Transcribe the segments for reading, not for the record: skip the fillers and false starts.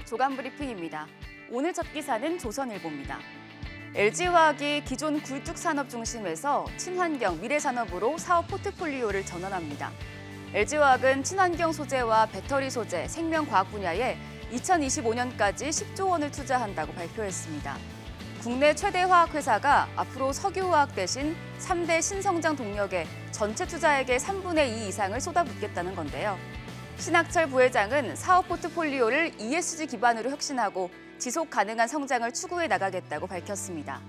조간 브리핑입니다. 오늘 첫 기사는 조선일보입니다. LG화학이 기존 굴뚝 산업 중심에서 친환경 미래산업으로 사업 포트폴리오를 전환합니다. LG화학은 친환경 소재와 배터리 소재, 생명과학 분야에 2025년까지 10조 원을 투자한다고 발표했습니다. 국내 최대 화학회사가 앞으로 석유화학 대신 3대 신성장 동력에 전체 투자액의 3분의 2 이상을 쏟아붓겠다는 건데요. 신학철 부회장은 사업 포트폴리오를 ESG 기반으로 혁신하고 지속 가능한 성장을 추구해 나가겠다고 밝혔습니다.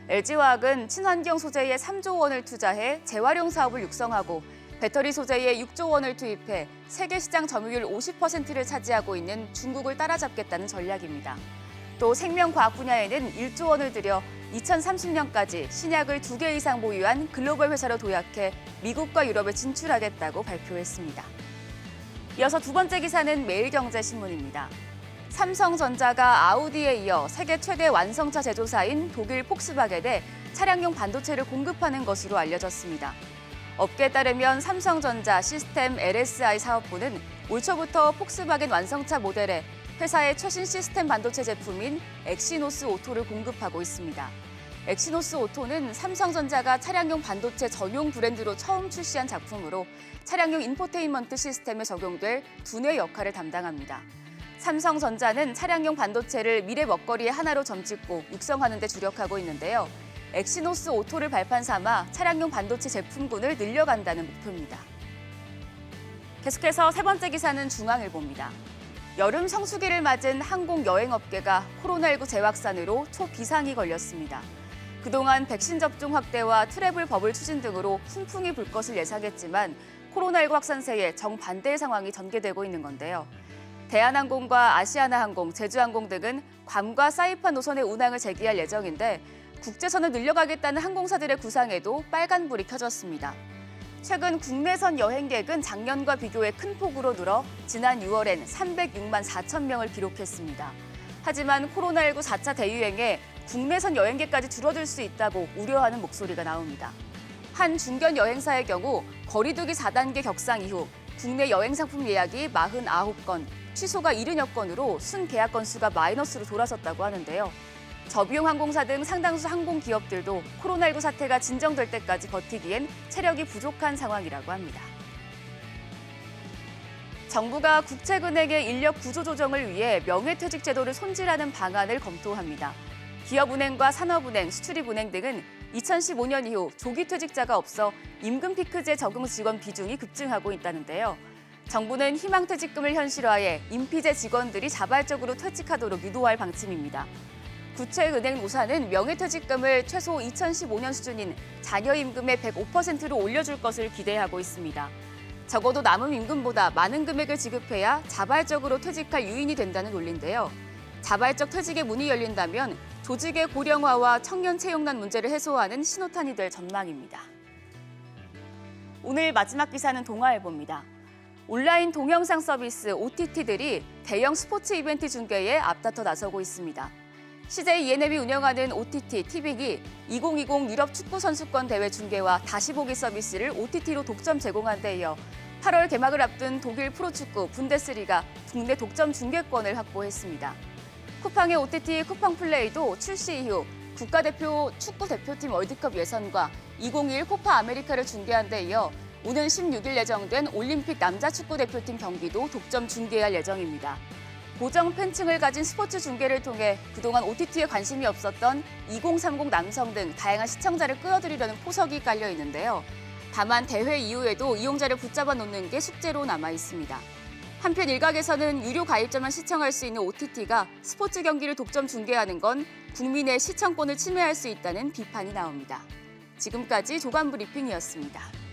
LG화학은 친환경 소재에 3조 원을 투자해 재활용 사업을 육성하고 배터리 소재에 6조 원을 투입해 세계 시장 점유율 50%를 차지하고 있는 중국을 따라잡겠다는 전략입니다. 또 생명과학 분야에는 1조 원을 들여 2030년까지 신약을 2개 이상 보유한 글로벌 회사로 도약해 미국과 유럽에 진출하겠다고 발표했습니다. 이어서 두 번째 기사는 매일경제신문입니다. 삼성전자가 아우디에 이어 세계 최대 완성차 제조사인 독일 폭스바겐에 차량용 반도체를 공급하는 것으로 알려졌습니다. 업계에 따르면 삼성전자 시스템 LSI 사업부는 올 초부터 폭스바겐 완성차 모델에 회사의 최신 시스템 반도체 제품인 엑시노스 오토를 공급하고 있습니다. 엑시노스 오토는 삼성전자가 차량용 반도체 전용 브랜드로 처음 출시한 작품으로 차량용 인포테인먼트 시스템에 적용될 두뇌 역할을 담당합니다. 삼성전자는 차량용 반도체를 미래 먹거리의 하나로 점찍고 육성하는 데 주력하고 있는데요. 엑시노스 오토를 발판 삼아 차량용 반도체 제품군을 늘려간다는 목표입니다. 계속해서 세 번째 기사는 중앙일보입니다. 여름 성수기를 맞은 항공 여행업계가 코로나19 재확산으로 초비상이 걸렸습니다. 그동안 백신 접종 확대와 트래블 버블 추진 등으로 훈풍이 불 것을 예상했지만 코로나19 확산세에 정반대의 상황이 전개되고 있는 건데요. 대한항공과 아시아나항공, 제주항공 등은 괌과 사이판 노선의 운항을 재개할 예정인데 국제선을 늘려가겠다는 항공사들의 구상에도 빨간불이 켜졌습니다. 최근 국내선 여행객은 작년과 비교해 큰 폭으로 늘어 지난 6월엔 306만 4천 명을 기록했습니다. 하지만 코로나19 4차 대유행에 국내선 여행객까지 줄어들 수 있다고 우려하는 목소리가 나옵니다. 한 중견 여행사의 경우 거리두기 4단계 격상 이후 국내 여행 상품 예약이 49건, 취소가 70여 건으로 순계약 건수가 마이너스로 돌아섰다고 하는데요. 저비용 항공사 등 상당수 항공 기업들도 코로나19 사태가 진정될 때까지 버티기엔 체력이 부족한 상황이라고 합니다. 정부가 국책은행의 인력 구조 조정을 위해 명예퇴직 제도를 손질하는 방안을 검토합니다. 기업은행과 산업은행, 수출입은행 등은 2015년 이후 조기 퇴직자가 없어 임금 피크제 적응 직원 비중이 급증하고 있다는데요. 정부는 희망퇴직금을 현실화해 임피제 직원들이 자발적으로 퇴직하도록 유도할 방침입니다. 국책은행 노사는 명예퇴직금을 최소 2015년 수준인 잔여임금의 105%로 올려줄 것을 기대하고 있습니다. 적어도 남은 임금보다 많은 금액을 지급해야 자발적으로 퇴직할 유인이 된다는 논리인데요. 자발적 퇴직의 문이 열린다면 조직의 고령화와 청년 채용난 문제를 해소하는 신호탄이 될 전망입니다. 오늘 마지막 기사는 동아일보입니다. 온라인 동영상 서비스 OTT들이 대형 스포츠 이벤트 중계에 앞다퉈 나서고 있습니다. CJ ENM이 운영하는 OTT 티빙이 2020 유럽 축구 선수권 대회 중계와 다시 보기 서비스를 OTT로 독점 제공한 데 이어 8월 개막을 앞둔 독일 프로축구 분데스리가 국내 독점 중계권을 확보했습니다. 쿠팡의 OTT 쿠팡 플레이도 출시 이후 국가대표 축구 대표팀 월드컵 예선과 2021 코파 아메리카를 중계한 데 이어 오는 16일 예정된 올림픽 남자 축구 대표팀 경기도 독점 중계할 예정입니다. 고정 팬층을 가진 스포츠 중계를 통해 그동안 OTT에 관심이 없었던 2030 남성 등 다양한 시청자를 끌어들이려는 포석이 깔려 있는데요. 다만 대회 이후에도 이용자를 붙잡아 놓는 게 숙제로 남아 있습니다. 한편 일각에서는 유료 가입자만 시청할 수 있는 OTT가 스포츠 경기를 독점 중계하는 건 국민의 시청권을 침해할 수 있다는 비판이 나옵니다. 지금까지 조간 브리핑이었습니다.